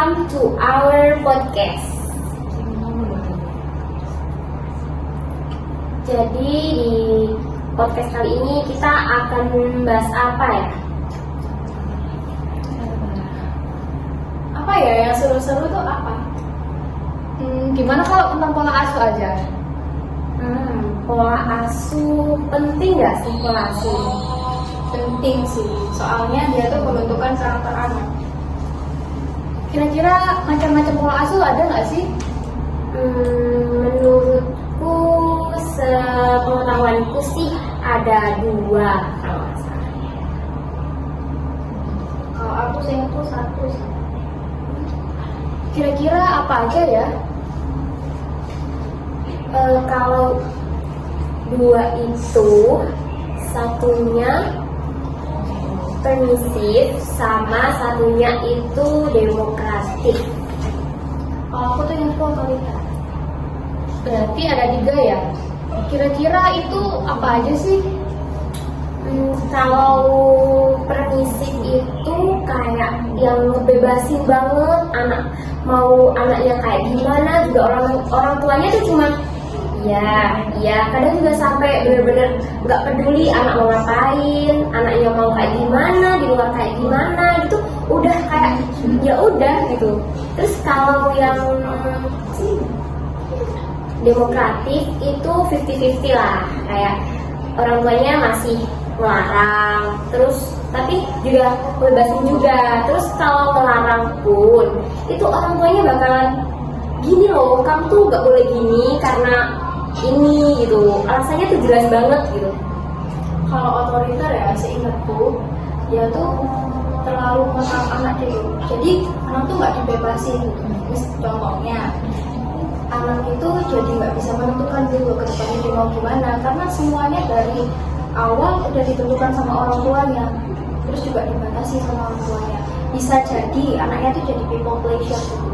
welcome to our podcast. Jadi di podcast kali ini kita akan membahas apa ya? Apa ya yang seru-seru tuh apa? Gimana kalau tentang pola asuh aja? Pola asuh penting nggak sih pola asuh? Penting sih, soalnya dia tuh menentukan karakter anak. Kira-kira macam-macam pola asuh ada nggak sih? Menurutku, sepengetahuanku sih ada 2 kalau nggak salah. Kalau aku sih itu 1 sih. Kira-kira apa aja ya? Kalau 2 itu satunya permisif sama satunya itu demokratik. Kalau aku tuh yang otoriter. Berarti ada 3 ya? Kira-kira itu apa aja sih? Kalau permisif itu kayak yang ngebebasin banget anak, mau anaknya kayak gimana juga orang tuanya tuh cuma ya kadang juga sampai bener-bener nggak peduli anak mau ngapain, anaknya mau kayak gimana, di luar kayak gimana gitu, udah kayak ya udah gitu. Terus kalau yang demokratik itu 50-50 lah, kayak orang tuanya masih melarang, terus tapi juga bebasin juga. Terus kalau melarang pun itu orang tuanya bakalan gini loh, kamu tuh nggak boleh gini karena ini gitu, alasannya tuh jelas banget gitu. Kalau otoriter ya, seingatku dia tuh terlalu menekan anak gitu. Jadi anak tuh nggak dibebasin gitu. Contohnya anak itu jadi nggak bisa menentukan dulu ke depannya dia mau gimana, karena semuanya dari awal udah ditentukan sama orang tuanya, terus juga dibatasi sama orang tuanya. Bisa jadi anaknya tuh jadi people pleasure gitu.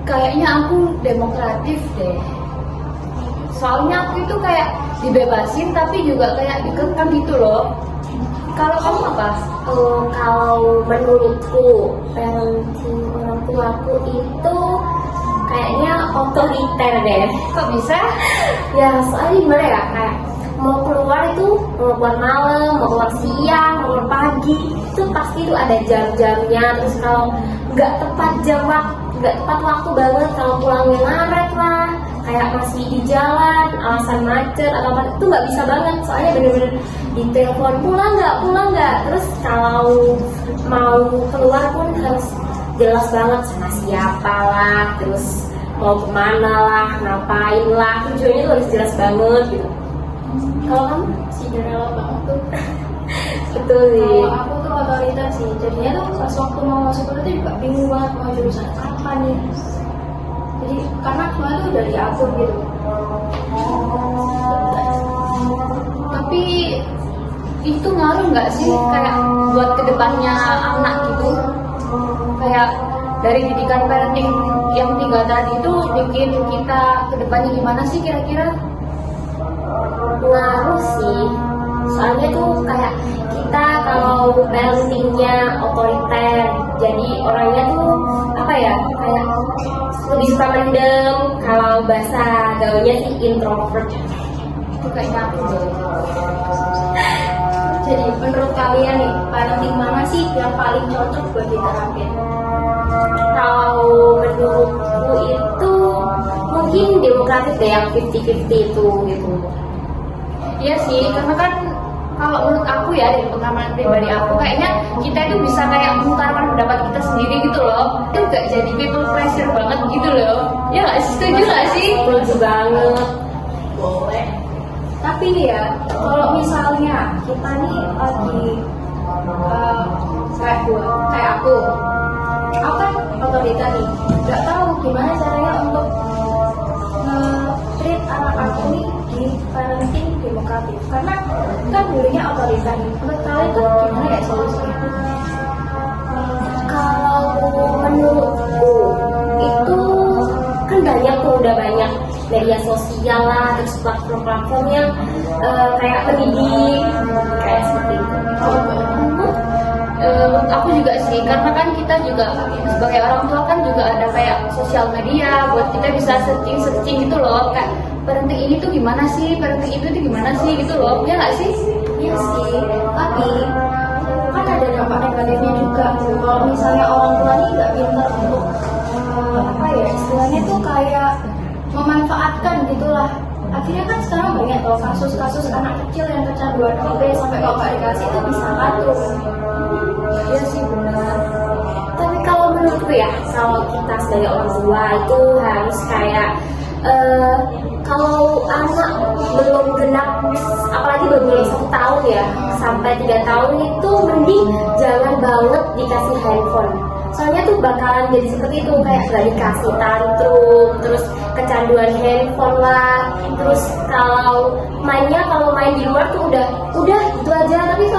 Kayaknya aku demokratif deh. Soalnya aku itu kayak dibebasin tapi juga kayak dikekang gitu loh. Kalau kamu apa? Kalau menurutku parenting orang tuaku itu kayaknya otoriter deh. Kok bisa? Ya soalnya gimana ya, kayak mau keluar malam, mau keluar siang, mau keluar pagi, itu pasti itu ada jam-jamnya. Terus kalau nggak tepat nggak tepat waktu banget, kalau pulangnya ngaret lah, kayak masih di jalan, alasan macet atau apa, itu nggak bisa banget. Soalnya bener-bener ditelepon pulang nggak. Terus kalau mau keluar pun harus jelas banget sama siapa lah, terus mau kemana lah, ngapain lah, tujuannya tuh harus jelas banget gitu. Kalau kamu? Cinderella banget tuh. Betul sih. Kalau aku tuh otoriter sih, jadinya tuh pas waktu mau masuk kuliah tuh juga bingung banget mau jurusan apa nih. Jadi karena semua tuh udah diatur gitu. Tapi itu ngaruh nggak sih kayak buat kedepannya anak gitu? Kayak dari didikan parenting yang 3 tadi itu bikin kita kedepannya gimana sih kira-kira? Ngaruh sih. Soalnya tuh kayak kita kalau parentingnya otoriter, jadi orangnya tuh apa ya, kayak lebih suka mendem. Kalau bahasa gaulnya sih introvert. Itu kayaknya aku deh. Jadi menurut kalian nih, parenting mana sih yang paling cocok buat diterapin? Kalau menurutku itu mungkin demokratis deh, yang 50-50 itu gitu. Iya sih, karena kan kalau menurut aku ya dari pengalaman pribadi aku kayaknya kita itu bisa kayak mengutarakan pendapat kita sendiri gitu loh. Itu gak jadi people pleasure banget gitu loh. Ya gak sih, setuju gak sih? Setuju banget. Boleh. Tapi nih ya, kalau misalnya kita nih lagi kayak aku kan otoriter nih, nggak tahu gimana caranya untuk nge-treat anak aku nih di parenting demokratif, karena kan dulunya otoriter nih. Menurut kalian tuh gimana ya solusinya? Kalau menurutku itu kan banyak tuh, udah banyak media sosial lah, terus platform-platform yang kayak pendidik kayak seperti itu. Menurut aku juga sih, karena kan kita juga sebagai orang tua kan juga ada kayak sosial media buat kita bisa searching gitu loh, kayak parenting ini tuh gimana sih, parenting itu tuh gimana sih gitu loh, ya nggak sih? Iya sih, tapi kan ada dampak negatifnya juga gitu. Kalau misalnya orang tua ini nggak pintar untuk apa ya istilahnya tuh kayak memanfaatkan gitulah. Akhirnya kan sekarang banyak tuh kasus-kasus anak kecil yang kecanduan HP sampai kalau nggak dikasih itu bisa terus. Iya sih benar. Tapi kalau menurutku ya, kalau kita sebagai orang tua itu harus kayak kalau anak belum genap, apalagi belum 1 tahun ya, sampai 3 tahun itu mending jangan banget dikasih handphone. Soalnya tuh bakalan jadi seperti itu, kayak gak dikasih tantrum, terus kecanduan handphone lah, terus kalau main di luar tuh udah gitu aja, tapi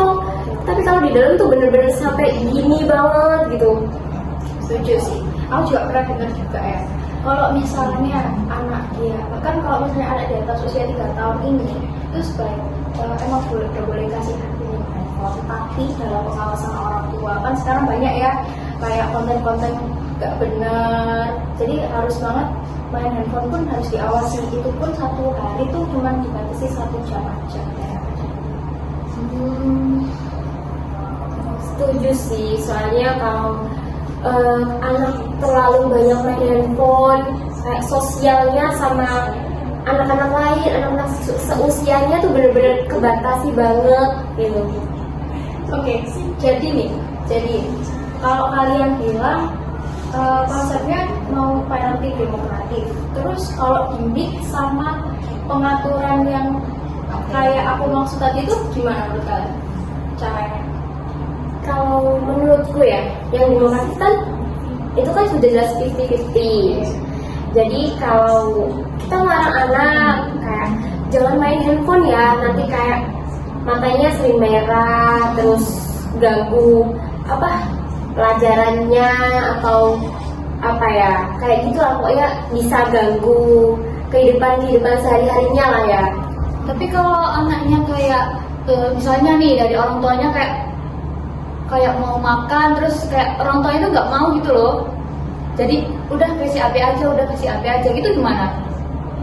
kalau di dalam tuh bener-bener sampai gini banget gitu. Setuju sih. Aku juga pernah dengar juga ya. Kalau misalnya anak dia, bahkan kalau misalnya anak di atas usia 3 tahun ini, itu emang udah boleh kasih handphone, tapi dalam pengawasan orang tua. Kan sekarang banyak ya kayak konten-konten gak benar, jadi harus banget main handphone pun harus diawasi. Itu pun 1 hari tuh cuma dibatasi 1 jam aja. Setuju sih, soalnya kalau anak terlalu banyak main handphone, kayak sosialnya sama anak-anak lain, anak-anak seusianya tuh bener-bener kebatasi banget gitu. Oke, jadi kalau kalian bilang konsepnya mau parenting demokratis, terus kalau gimmick sama pengaturan yang kayak aku maksud tadi itu gimana menurut kalian caranya? Kalau menurutku ya, yang demokratis kan itu kan sudah jelas 50-50. Jadi kalau kita melarang anak kayak jangan main handphone ya, nanti kayak matanya sering merah, terus ganggu pelajarannya atau kayak gitu lah, pokoknya bisa ganggu kehidupan sehari-harinya lah ya. Tapi kalau anaknya kayak misalnya nih dari orang tuanya kayak mau makan, terus kayak orang tuanya itu nggak mau gitu loh, jadi udah kasih HP aja gitu, gimana?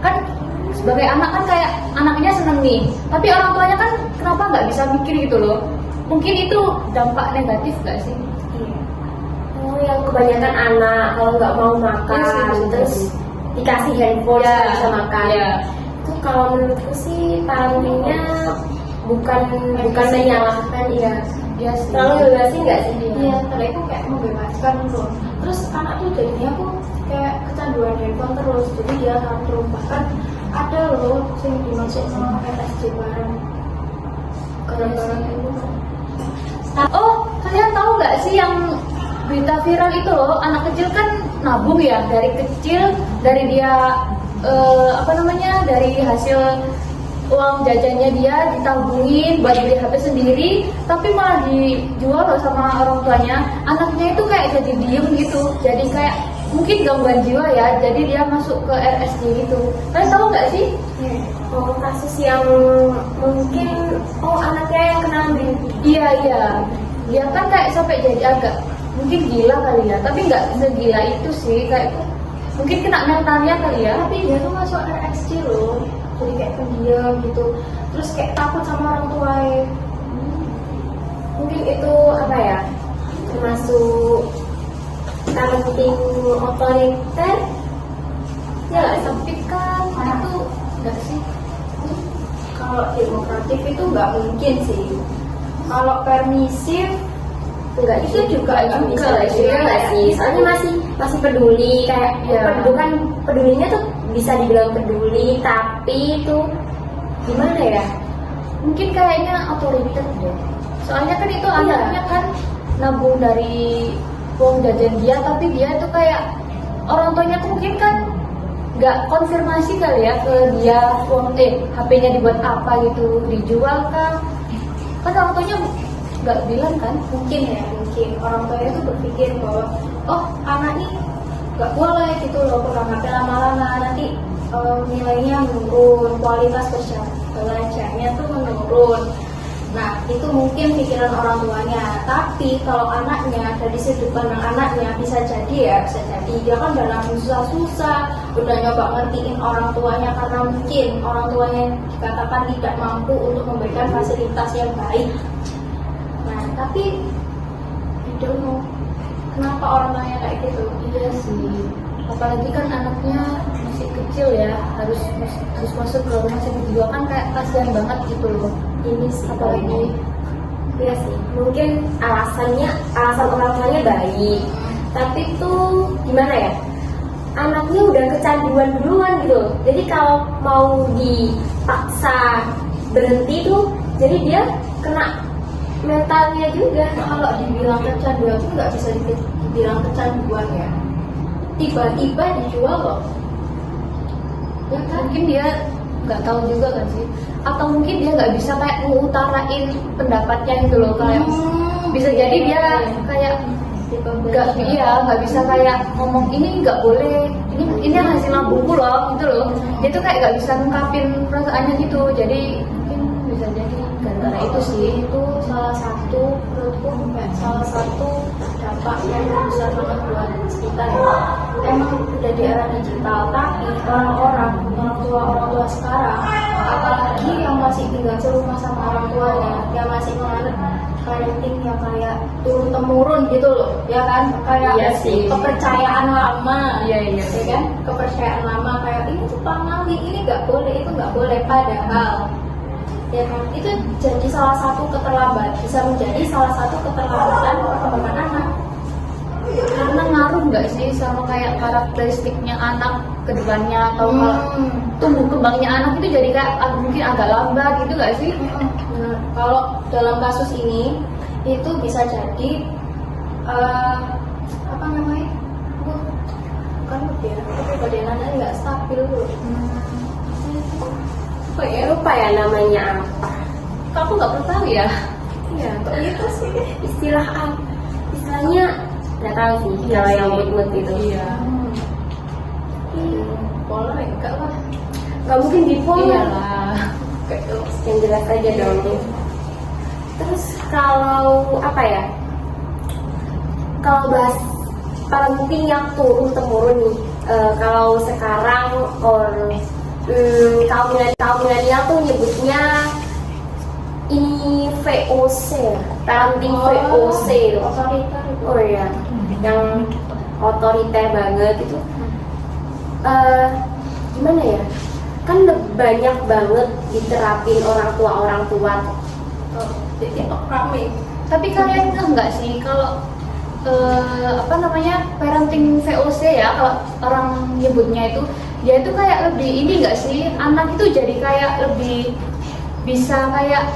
Kan sebagai anak kan kayak anaknya seneng nih, tapi orang tuanya kan kenapa nggak bisa mikir gitu loh? Mungkin itu dampak negatif nggak sih? Oh, yang kebanyakan anak kalau nggak mau makan terus dikasih handphone Ya, bisa makan. ya. Itu kalau menurutku sih parentingnya bukan menyalahkan ya. Ya sih. Terlalu bebasin nggak sih? Iya, tadi aku kayak membebaskan loh. Terus anak tuh jadinya aku kayak kecanduan handphone terus, jadi dia tantrum. Bahkan ada loh yang dimasuk sama RSJ bareng gara-gara itu. Oh, kalian tahu nggak sih yang berita viral itu loh, anak kecil kan nabung ya dari kecil, dari dia dari hasil uang jajannya dia ditabungin buat beli HP sendiri, tapi malah dijual loh sama orang tuanya. Anaknya itu kayak jadi diem gitu, jadi kayak mungkin gangguan jiwa ya, jadi dia masuk ke RSJ gitu. Kalian tahu nggak sih? Oh, kasus yang mungkin anaknya yang kena Iya, dia kan kayak sampai jadi agak mungkin gila kali ya, tapi nggak segila itu sih, kayak mungkin kena mentalnya kali ya. Tapi dia tuh masuk RSJ loh, jadi kayak pendiam gitu, terus kayak takut sama orang tua. mungkin itu termasuk parenting otoriter ya nggak sih? Tapi kan itu nggak sih? Kalau demokratif itu nggak mungkin sih. Kalau permisif Enggak itu juga bisa lah sih, enggak sih? Soalnya masih peduli, kayak bukan pedulinya tuh bisa dibilang peduli, tapi itu gimana ya? Mungkin kayaknya otoriter deh. Soalnya kan itu anaknya kan nabung dari uang jajan dia, tapi dia tuh kayak orang tuanya tuh mungkin kan nggak konfirmasi kali ya ke dia HP-nya dibuat apa gitu, dijual kan orang tuanya nggak bilang kan. mungkin orang tuanya tuh berpikir bahwa anak nih nggak boleh gitu loh pegang HP lama-lama, nanti nilainya menurun, kualitas belajarnya tuh menurun. Nah, itu mungkin pikiran orang tuanya. Tapi kalau anaknya, dari sudut pandang anaknya, bisa jadi dia kan dalam susah-susah, udah nyoba ngertiin orang tuanya karena mungkin orang tuanya dikatakan tidak mampu untuk memberikan fasilitas yang baik. Nah, tapi I don't know kenapa orang tuanya kayak gitu. Iya sih, apalagi kan anaknya masih kecil ya, harus masuk ke rumah sakit juga kan, kayak kasihan banget gitu loh. Ini sih Apalagi iya sih, mungkin alasan orang tuanya baik, tapi tuh gimana ya, anaknya udah kecanduan duluan gitu. Jadi kalau mau dipaksa berhenti tuh, jadi dia kena mentalnya juga. Kalau dibilang kecanduan itu nggak bisa dibilang kecanduan ya. Tiba-tiba dijual loh. ya kan, mungkin dia nggak tahu juga kan sih, atau mungkin dia nggak bisa kayak ngutarain pendapatnya gitu loh, kayak bisa jadi dia kayak nggak bisa kayak ngomong ini nggak boleh, ini hasil lambungku loh gitu loh. Dia tuh kayak nggak bisa ngungkapin perasaannya gitu, jadi mungkin bisa jadi gara-gara itu sih. Itu salah satu menurutku salah satu dampak yang besar banget buat kita ya. Emang udah di era digital, tapi orang tua sekarang, apalagi yang masih tinggal serumah sama orang tuanya, yang masih menganut parenting yang kayak turun temurun gitu loh, ya kan, kayak Iya sih. kepercayaan lama, Iya. ya kan, kepercayaan lama kayak ini tuh pamali, ini nggak boleh, itu nggak boleh, padahal ya kan, itu jadi salah satu keterlambatan, bisa menjadi salah satu keterlambatan perkembangan anak. Karena ngaruh nggak sih sama kayak karakteristiknya anak ke depannya, atau kalau tumbuh kembangnya anak itu jadi kayak mungkin agak lambat gitu nggak sih? Benar. Kalau dalam kasus ini itu bisa jadi apa namanya? Bukan lebih ya, kepribadiannya nggak stabil loh. Lupa ya namanya apa. Kok aku nggak perlu tahu ya? Iya, kok gitu sih. Istilah apa? Istilahnya nggak tahu sih. Kalau yang mood itu. Iya. Pola enggak lah. Nggak mungkin dipolar. Iyalah. Kayak gitu. Yang jelas aja dong. Terus kalau apa ya? Kalau bahas parenting yang turun temurun nih, kalau sekarang kaum milenial tuh nyebutnya ini VOC, parenting VOC itu. Otoriter itu. Oh iya, yang otoriter banget itu. Gimana ya? Kan banyak banget diterapin orang tua Di TikTok rame. Tapi kalian nggak sih kalau apa namanya, parenting VOC ya, kalau orang nyebutnya itu, dia itu kayak lebih ini nggak sih, anak itu jadi kayak lebih bisa kayak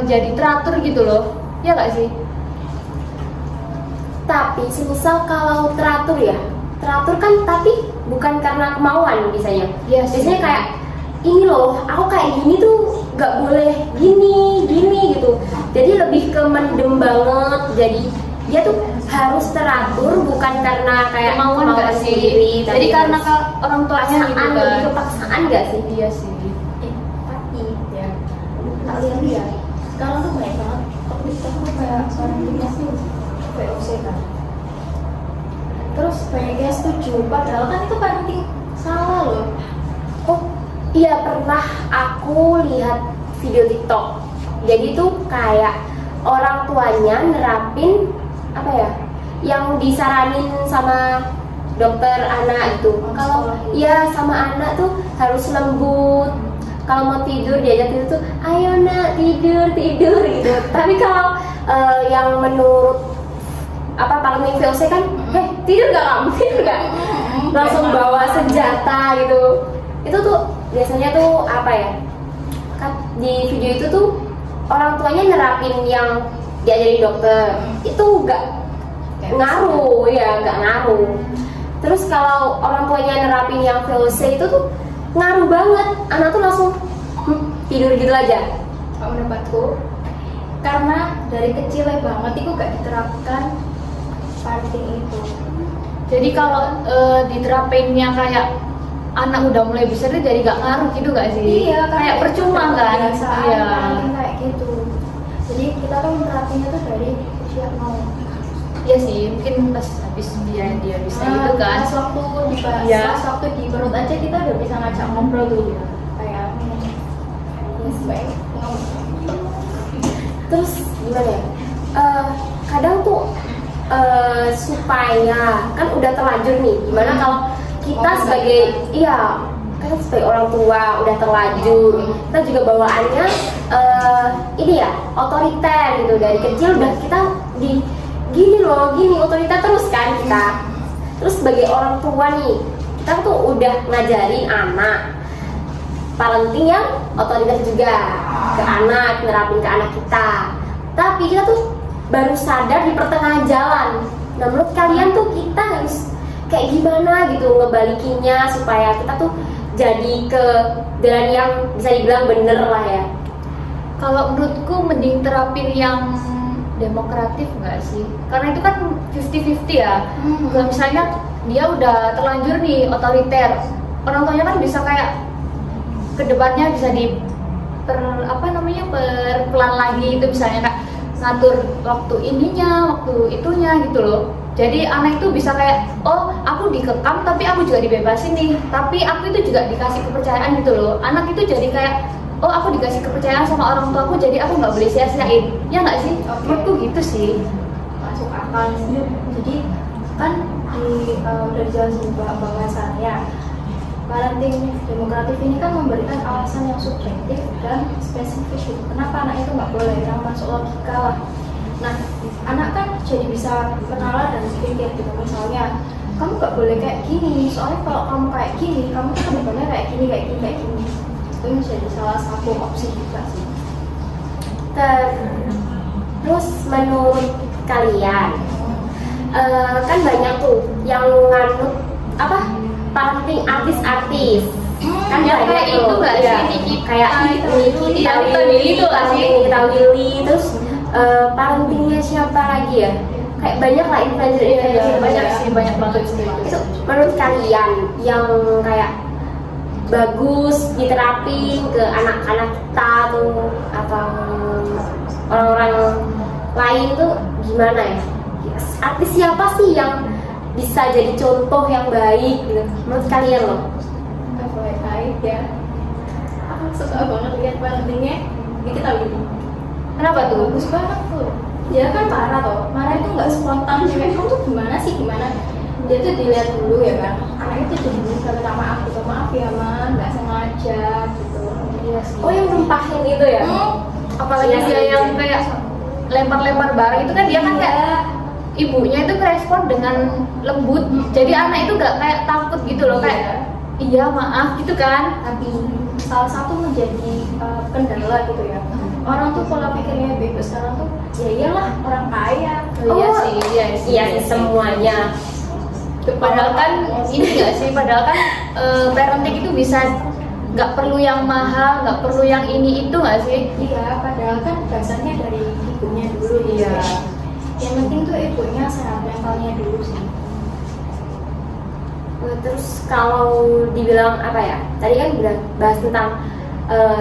jadi teratur gitu loh, ya nggak sih? Tapi semisal kalau teratur kan tapi bukan karena kemauan biasanya. Iya sih. Biasanya kayak ini loh, aku kayak gini tuh gak boleh gini gitu. Jadi lebih ke mendem banget. Jadi dia tuh harus teratur bukan karena kayak Kemauan nggak sih? sendiri, Jadi karena harus orang tuanya gitu paksaan, kan. lebih ke paksaan gak sih? Iya sih. Tapi ya tak lihat sekarang tuh banyak banget TikTok tuh kayak parentingnya sih VOC kan. Terus banyak yang setuju, padahal kan itu parenting salah loh. Oh iya, pernah aku lihat video TikTok. Jadi tuh kayak orang tuanya nerapin apa ya, yang disaranin sama dokter anak itu. Kalau iya sama anak tuh harus lembut. Kalau mau tidur diajak tidur tuh, ayo nak tidur gitu. Tapi kalau yang menurut apa parenting VOC kan, tidur nggak? Langsung bawa senjata gitu. Itu tuh biasanya tuh apa ya, kan di video itu tuh orang tuanya nerapin yang diajarin dokter itu nggak ngaruh. Terus kalau orang tuanya nerapin yang VOC itu tuh ngaruh banget, anak tuh langsung tidur gitu aja. Kalau pendapatku, karena dari kecil banget itu gak diterapkan parenting itu. Jadi kalau diterapinnya kayak anak udah mulai besar itu jadi gak ngaruh gitu gak sih? Iya, kan Kayak percuma kan? kebiasaan Iya. parenting kayak gitu. Jadi kita kan menerapinnya tuh dari usia 0. Iya sih, mungkin pas habis dia bisa gitu kan. Pas waktu di Iya. pas waktu di perut aja kita udah bisa ngajak ngobrol tuh ya. Kayak yes, baik. Terus gimana ya? Kadang tuh supaya kan udah terlanjur nih. Gimana kalau kita sebagai kan sebagai orang tua udah terlanjur, kita juga bawaannya ini ya otoriter gitu. Dari kecil udah kita gini otoriter terus kan kita. Terus sebagai orang tua nih, kita tuh udah ngajarin anak parenting yang otoriter juga ke anak, nerapin ke anak kita. Tapi kita tuh baru sadar di pertengahan jalan. Nah, menurut kalian tuh kita harus kayak gimana gitu ngebalikinnya supaya kita tuh jadi ke jalan yang bisa dibilang bener lah ya. Kalau menurutku mending terapin yang demokratif nggak sih? Karena itu kan 50-50 ya. Kalau misalnya dia udah terlanjur nih otoriter, orang tuanya kan bisa kayak kedepannya bisa perpelan lagi itu misalnya kak ngatur waktu ininya, waktu itunya gitu loh. Jadi anak itu bisa kayak, oh aku dikekang tapi aku juga dibebasin nih, tapi aku itu juga dikasih kepercayaan gitu loh. Anak itu jadi kayak, oh aku dikasih kepercayaan sama orang tuaku, jadi aku nggak boleh sia-siain, ya nggak sih? Menurutku gitu sih. Masuk akal sih. Jadi kan udah dijelasin bahwasannya parenting demokratif ini kan memberikan alasan yang subjektif dan spesifik gitu. Kenapa anak itu nggak boleh, yang masuk logika lah. Nah, anak kan jadi bisa kenalan dan berpikir gitu. Misalnya, kamu nggak boleh kayak gini, soalnya kalau kamu kayak gini, kamu tuh kedepannya kayak gini. Itu menjadi salah satu opsi juga sih. Terus menurut kalian, kan banyak tuh yang nganut parenting artis-artis. Kan Ya, banyak kayak tuh, itu nggak sih, ya. Nikita Kayak itu, Nikita Nikita Willy itu nggak sih? Nikita Willy, terus parentingnya siapa lagi ya? Kayak banyak lah influencer Banyak sih, banyak banget sih. Itu menurut kalian yang kayak bagus diterapin ke anak-anak kita tuh atau orang-orang lain tuh gimana ya? Artis siapa sih yang bisa jadi contoh yang baik gitu menurut kalian loh? Baik ya. Aku suka banget lihat parentingnya. Ini kita Willy. Kenapa tuh? Bagus banget tuh. Dia kan marah toh. Marah itu nggak spontan. Kayak kamu tuh gimana sih? Dia tuh dilihat dulu ya kan. Anak itu jadi bisa minta maaf gitu. Maaf ya man, nggak sengaja gitu. Iya sih. Oh yang numpahin itu ya? Apalagi Iya dia sih. yang kayak lempar-lempar barang itu kan dia kan kayak ibunya itu respon dengan lembut. Jadi anak itu gak kayak takut gitu loh, kayak iya maaf gitu kan. Tapi salah satu menjadi kendala gitu ya. Orang tuh pola pikirnya bebas sekarang tuh ya iyalah orang kaya. Iya sih. Iya sih semuanya. Padahal kan ini enggak sih, padahal kan parenting itu bisa nggak perlu yang mahal, nggak perlu yang ini itu nggak sih? Iya, padahal kan dasarnya dari ibunya dulu ya. Iya. Yang penting tuh ibunya sehat mentalnya dulu sih. Terus kalau dibilang apa ya? Tadi kan udah bahas tentang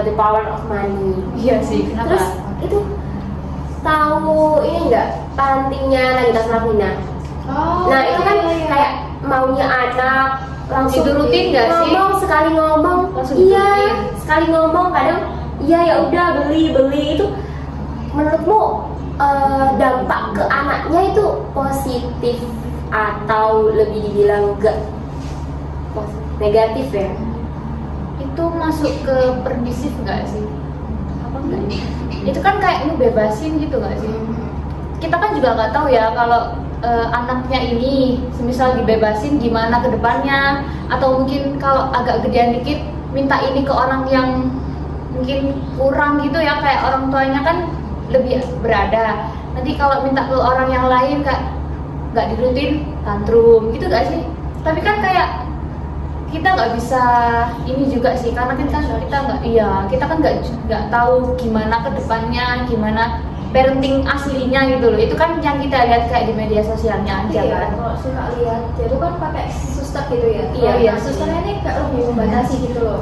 the power of money. Iya sih. Kenapa? Terus itu tahu ini enggak parentingnya Nagita Slavina? Oh, Nah itu kan iya. kayak maunya anak langsung Diturutin nggak sih? ngomong sekali ngomong Langsung iya diturutin. sekali ngomong kadang iya ya udah beli itu menurutmu dampak ke anaknya itu positif atau lebih dibilang enggak negatif ya? Itu masuk ke permisif nggak sih? Apa enggak? Itu kan kayak ngebebasin gitu nggak sih? Kita kan juga nggak tahu ya kalau anaknya ini semisal dibebasin gimana ke depannya, atau mungkin kalau agak gedean dikit minta ini ke orang yang mungkin kurang gitu ya, kayak orang tuanya kan lebih berada, nanti kalau minta ke orang yang lain kayak nggak dirutin tantrum gitu gak sih? Tapi kan kayak kita nggak bisa ini juga sih, karena kita nggak kita kan nggak tahu gimana ke depannya, gimana parenting aslinya gitu loh. Itu kan yang kita lihat kayak di media sosialnya aja Iya, kan. kalau suka lihat dia tuh kan pakai suster gitu ya. Iya, iya. Nah, susternya ini kayak lebih membatasi gitu loh.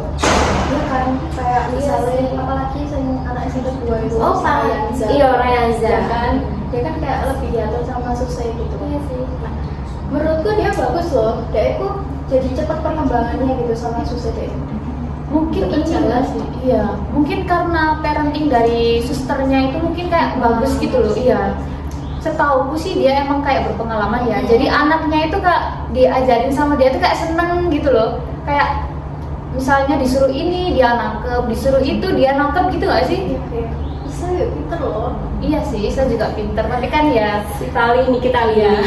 Iya kan, kayak misalnya apalagi anak SMP 2 itu. Oh, Pak. Rayanza. Iya, Rayanza. Ya kan, dia kan kayak lebih diatur sama suster gitu. Iya sih. Nah, menurutku dia bagus loh. Dia itu jadi cepat perkembangannya gitu sama suster dia. Mungkin Cepet ini jalan. sih, iya. Mungkin karena parenting dari susternya itu mungkin kayak bagus gitu loh, iya. Setauku sih dia emang kayak berpengalaman ya. Jadi anaknya itu kak diajarin sama dia tuh kayak seneng gitu loh. Kayak misalnya disuruh ini dia nangkep, disuruh itu dia nangkep gitu gak sih? Iya, kayak bisa ya pinter loh. Iya sih, Isa juga pinter. Tapi kan ya, Itali nih kita lihat.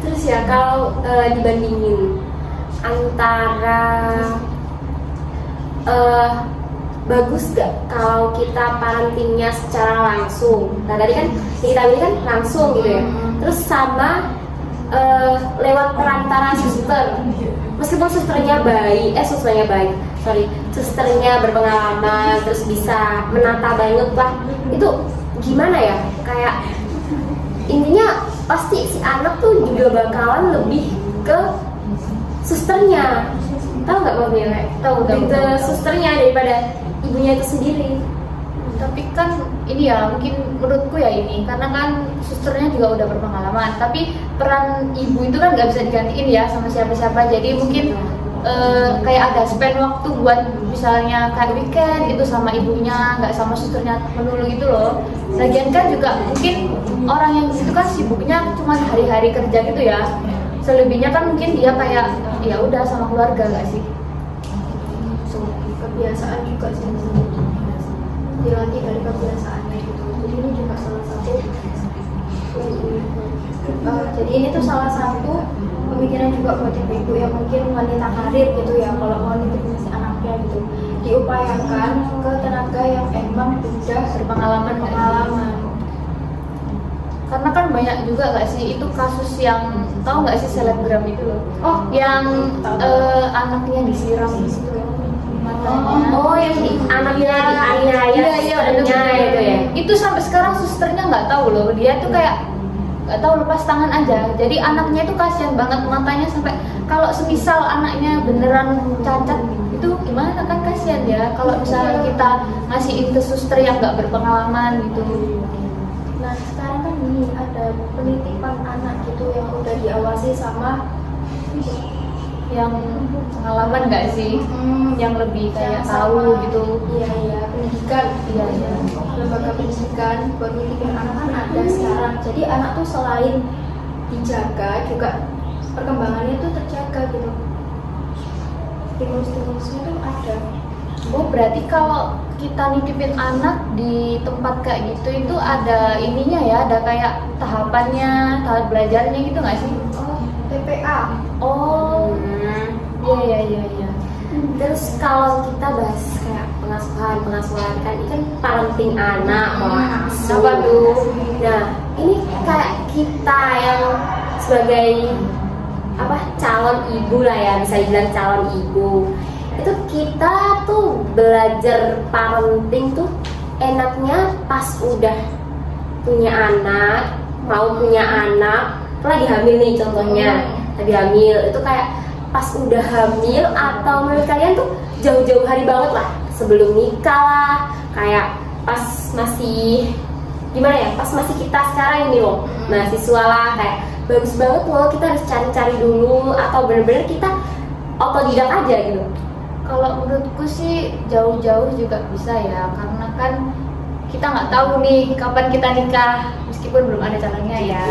Terus ya kalau dibandingin antara bagus gak kalau kita parentingnya secara langsung? Nah tadi kan kita ini kan langsung gitu ya. Terus sama lewat perantara suster. Meskipun susternya susternya berpengalaman, terus bisa menata banget lah. Itu gimana ya? Kayak intinya pasti si anak tuh juga bakalan lebih ke susternya. Tahu nggak maksudnya? Tahu. Lebih ke susternya daripada ibunya itu sendiri. tapi kan ini ya mungkin menurutku ya ini karena kan susternya juga udah berpengalaman. Tapi peran ibu itu kan nggak bisa digantiin ya sama siapa-siapa. Jadi mungkin kayak ada spend waktu buat misalnya kayak weekend itu sama ibunya, nggak sama susternya melulu gitu loh. Lagian kan juga mungkin orang yang itu kan sibuknya cuma hari-hari kerja gitu ya. Selebihnya kan mungkin dia kayak ya udah sama keluarga nggak sih? Kebiasaan juga sih, dilatih dari kebiasaannya gitu. Jadi ini juga salah satu jadi ini tuh salah satu pemikiran juga buat ibu-ibu yang mungkin wanita karir gitu ya, kalau mau nitipin si anaknya gitu, diupayakan ke tenaga yang emang udah berpengalaman. Karena kan banyak juga nggak sih itu kasus yang tahu nggak sih selebgram itu loh, yang anaknya disiram gitu loh matanya. Oh, yang anaknya dianiaya susternya itu ya. Itu sampai sekarang susternya nggak tahu loh, dia tuh kayak nggak tahu lepas tangan aja. Jadi anaknya itu kasihan banget matanya, sampai kalau semisal anaknya beneran cacat itu gimana kan, kasihan ya kalau misalnya kita ngasihin ke suster yang nggak berpengalaman gitu. Nah sekarang kan ini ada penitipan anak gitu yang udah diawasi sama Yang pengalaman nggak sih, yang lebih kayak tahu gitu. Iya pendidikan, Iya. lembaga pendidikan buat nitipin anak kan ada sekarang. Jadi anak tuh selain dijaga juga perkembangannya tuh terjaga gitu. Stimulus-stimulusnya tuh ada. Oh berarti kalau kita nitipin anak di tempat kayak gitu itu ada ininya ya, ada kayak tahapannya, tahap belajarnya gitu nggak sih? Oh TPA. Oh iya. Terus kalau kita bahas kayak pengasuhan kan ini kan parenting anak, asuh. Apa tuh? Nah ini kayak kita yang sebagai calon ibu lah ya, bisa dibilang calon ibu, itu kita tuh belajar parenting tuh enaknya pas udah punya anak, lagi hamil nih contohnya, lagi hamil itu kayak pas udah hamil, atau menurut kalian tuh jauh-jauh hari banget lah sebelum nikah lah, kayak pas masih gimana ya, pas masih kita sekarang ini loh mahasiswa lah, kayak bagus banget loh kita harus cari-cari dulu, atau bener-bener kita otodidak aja gitu. Kalau menurutku sih jauh-jauh juga bisa ya, karena kan kita nggak tahu nih kapan kita nikah, meskipun belum ada calonnya ya.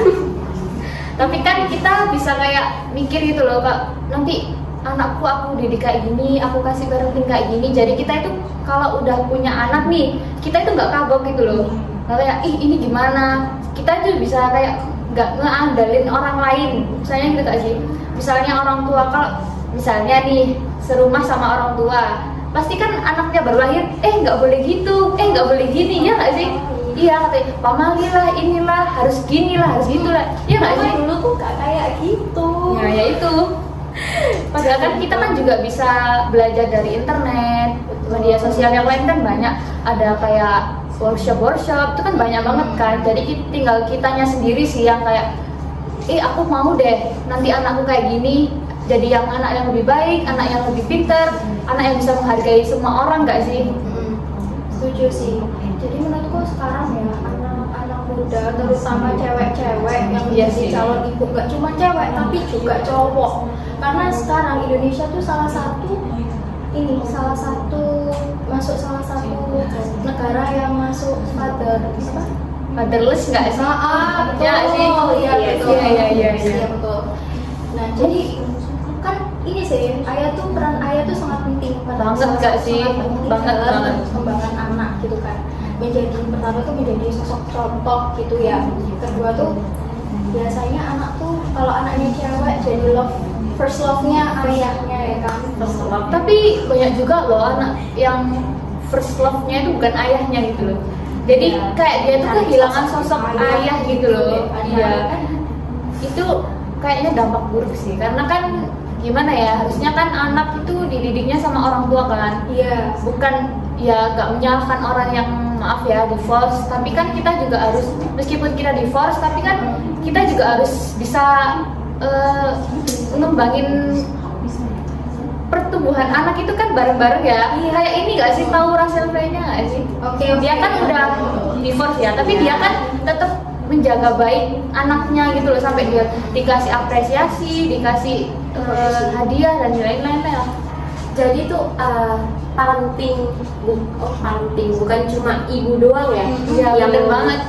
Tapi kan kita bisa kayak mikir gitu loh, Kak, nanti anakku aku didik kayak gini, aku kasih parenting kayak gini. Jadi kita itu kalau udah punya anak nih, kita itu nggak kagok gitu loh, nggak kayak ini gimana. Kita tuh bisa kayak nggak ngeandalin orang lain, misalnya gitu gak sih? Misalnya orang tua, kalau misalnya nih serumah sama orang tua, pasti kan anaknya baru lahir, nggak boleh gitu, nggak boleh gini, ya nggak sih? Iya katanya, pamali lah, inilah, harus gini lah, harus gitu lah, ya nggak sih? Dulu tuh gak kayak gitu. Ya itu. Padahal kan kita kan juga bisa belajar dari internet, media sosial yang lain kan banyak, ada kayak workshop itu kan banyak banget kan. Jadi tinggal kitanya sendiri sih yang kayak aku mau deh nanti anakku kayak gini, jadi yang anak yang lebih baik, anak yang lebih pintar, anak yang bisa menghargai semua orang, nggak sih? Setuju sih. Jadi menurutku sekarang ya anak-anak muda, terutama cewek-cewek yang Iya jadi sih. calon ibu, nggak cuma cewek tapi juga cowok. Karena sekarang Indonesia tuh salah satu masuk salah satu negara yang masuk Fatherless nggak sih? betul. Ya sih. Iya, betul. Iya. Iya, betul. Nah, jadi kan ini sih, peran ayah tuh sangat penting Banget salah nggak satu sih? sangat penting Banget, dalam banget. perkembangan anak gitu kan. Pertama tuh menjadi sosok contoh gitu ya. Kedua tuh biasanya anak tuh kalau anaknya cewek jadi first love-nya ayahnya ya kan. Tapi banyak juga loh anak yang first love-nya itu bukan ayahnya gitu loh. Jadi Ya, kayak dia tuh kehilangan sosok ayah gitu loh. Iya. Kan Itu kayaknya dampak buruk sih. Karena kan gimana ya, harusnya kan anak itu dididiknya sama orang tua kan. iya. Bukan ya gak menyalahkan orang yang maaf ya divorce, tapi kan kita juga harus, meskipun kita divorce tapi kan kita juga harus bisa ngembangin pertumbuhan anak itu kan bareng-bareng ya. Iya. Kayak ini gak sih, tahu Russell Brand-nya gak sih? Oke. Dia kan udah divorce ya, tapi dia kan tetap menjaga baik anaknya gitu loh, sampai dia dikasih apresiasi, dikasih hadiah dan lain-lain lah. Jadi tuh parenting bukan cuma ibu doang ya. Iya, bener banget.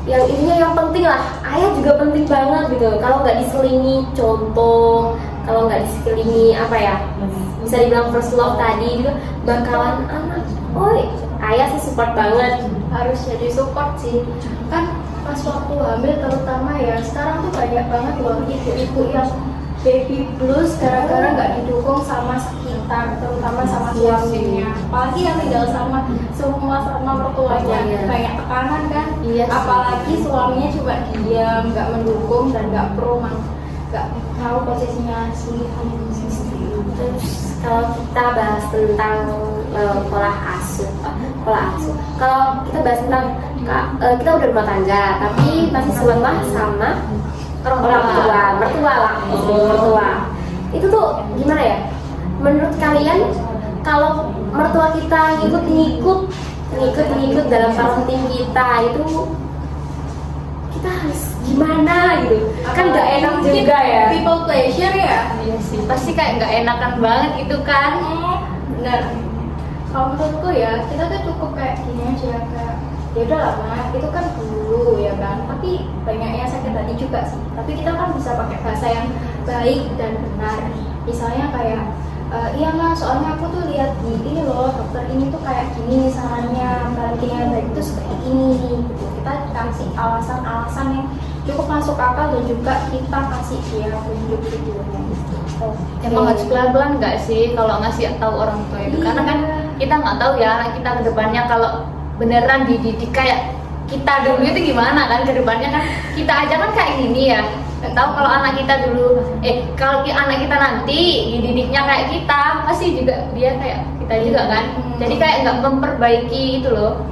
Yang intinya yang penting lah, ayah juga penting banget gitu. Kalau nggak diselingi contoh, kalau nggak diselingi apa ya, bisa dibilang first love tadi juga bakalan anak. Ayah sih support banget. Harus jadi support sih. Kan pas waktu hamil terutama ya, sekarang tuh banyak banget loh ibu-ibu yang baby blues gara-gara nggak didukung sama sekitar, terutama sama Iya suaminya. Apalagi yang tinggal sama mertuanya, Iya. banyak tekanan kan. Iya sih. Apalagi suaminya cuma diam, nggak mendukung dan nggak tahu posisinya si istri. Terus kalau kita bahas tentang pola asuh. Kalau kita bahas tentang kita udah rumah tangga, tapi masih sekolah sama orang tua, mertua. Itu tuh gimana ya? Menurut kalian kalau mertua kita ngikut dalam parenting kita itu kita harus gimana gitu? Kan nggak enak juga ya. People pleasure ya. Iya sih, pasti kayak nggak enakan banget gitu kan. Benar. Kalau menurutku ya, kita tuh cukup kayak gini aja, kayak ya udah lah Mak, itu kan dulu ya kan, tapi banyaknya sakit hati juga sih. Tapi kita kan bisa pakai bahasa yang baik dan benar. Misalnya kayak iya Mas, soalnya aku tuh lihat di ini loh, dokter ini tuh kayak gini sarannya, parentingnya baik itu seperti ini gitu. Kita kasih alasan-alasan yang cukup masuk akal dan juga kita kasih dia tunjuk videonya gitu. Emang harus pelan-pelan nggak sih kalau ngasih tahu orang tua itu? Iya. Karena kan kita nggak tahu ya anak kita ke depannya kalau beneran dididik kayak kita dulu itu gimana kan ke depannya kan. Kita aja kan kayak gini ya. Nggak tahu kalau anak kita dulu, kalau anak kita nanti dididiknya kayak kita, pasti juga dia kayak kita juga kan. Jadi kayak nggak memperbaiki itu loh.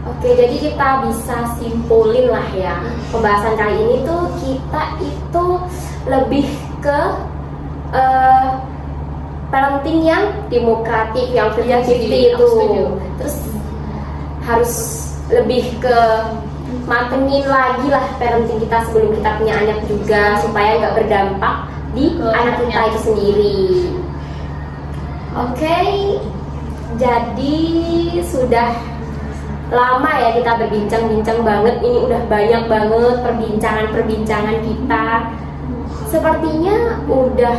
Oke, jadi kita bisa simpulin lah ya, pembahasan kali ini tuh kita itu lebih ke parenting yang demokratif, yang 50-50 aku setuju. itu. Terus harus lebih ke matengin lagi lah parenting kita sebelum kita punya anak juga, supaya nggak berdampak di Ke anak kita anaknya. itu sendiri. Oke, jadi sudah lama ya kita berbincang-bincang banget. Ini udah banyak banget perbincangan kita. Sepertinya udah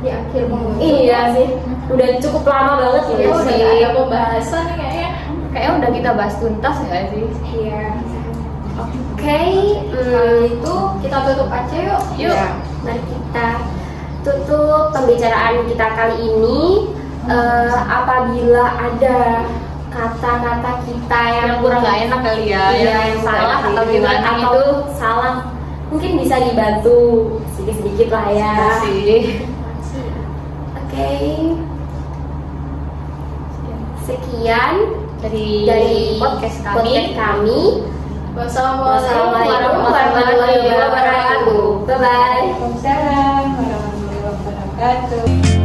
Di akhir penghujung. iya sih, udah cukup lama banget Iya ya. Udah sih. nggak ada pembahasan nih kayaknya. Kayaknya udah kita bahas tuntas nggak sih? Iya. Oke, Kalau itu kita tutup aja yuk. Yuk. ya, mari kita tutup pembicaraan kita kali ini. Apabila ada kata-kata kita Yang kurang nggak enak kali ya, iya, yang salah atau gimana atau itu salah, mungkin bisa dibantu sedikit-sedikit lah ya. sih. Oke. Sekian dari podcast kami. Wassalamualaikum warahmatullahi wabarakatuh. Bye bye. Waalaikumsalam warahmatullahi wabarakatuh.